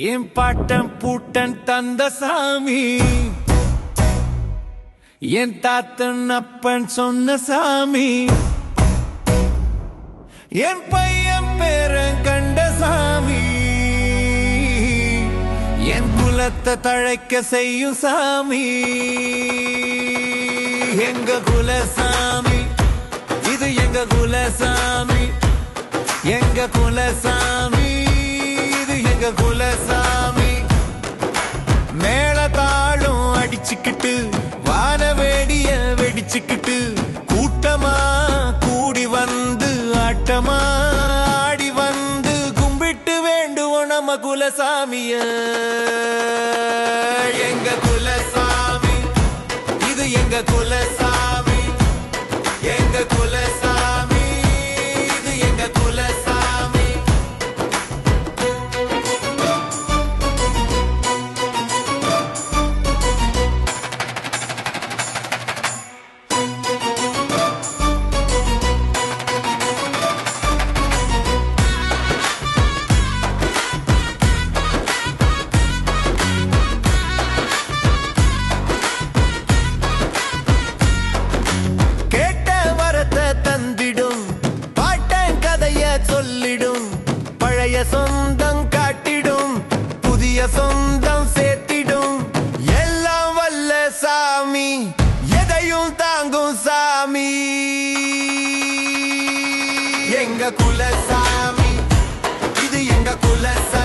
என் பாட்டன் பூட்டன் தந்த சாமி, என் தாத்தன் அப்பன் சொன்ன சாமி, என் பையன் பேரன் கண்ட சாமி, என் குலத்தை தழைக்க செய்யும் சாமி. எங்க குலசாமி, இது எங்க குலசாமி, எங்க குலசாமி, இது எங்க குலசாமி. மேல தாளம் அடிச்சுக்கிட்டு வானவேடிய வெடிச்சுக்கிட்டு கூட்டமா கூடி வந்து ஆட்டமா ஆடி வந்து கும்பிட்டு வேண்டுவோம் நம்ம குலசாமிய. எங்க குலசாமி, இது எங்க குலசாமி, எங்க குலசாமி, இது எங்க குலசாமி. தந்திடும் பாட்டன் கதைய சொல்லிடும், பழைய சொந்தம் காட்டிடும், புதிய சொந்தம் சேர்த்திடும். எல்லாம் வல்ல சாமி, எதையும் தாங்கும் சாமி. எங்க குலசாமி, இது எங்க குலசாமி.